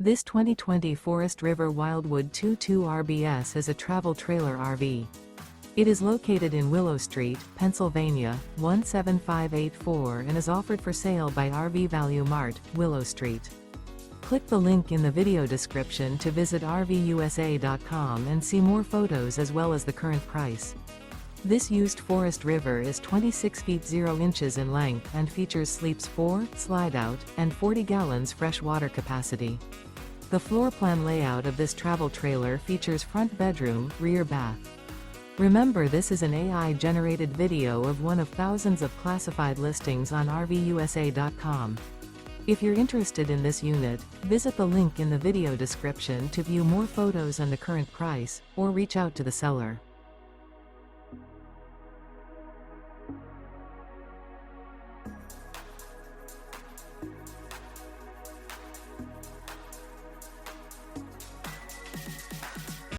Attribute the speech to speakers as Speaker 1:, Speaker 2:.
Speaker 1: This 2020 Forest River Wildwood 22 RBS is a travel trailer RV. It is located in Willow Street, Pennsylvania, 17584 and is offered for sale by RV Value Mart, Willow Street. Click the link in the video description to visit RVUSA.com and see more photos as well as the current price. This used Forest River is 26 feet 0 inches in length and features sleeps 4, slide-out, and 40 gallons fresh water capacity. The floor plan layout of this travel trailer features front bedroom, rear bath. Remember, this is an AI-generated video of one of thousands of classified listings on RVUSA.com. If you're interested in this unit, visit the link in the video description to view more photos and the current price, or reach out to the seller.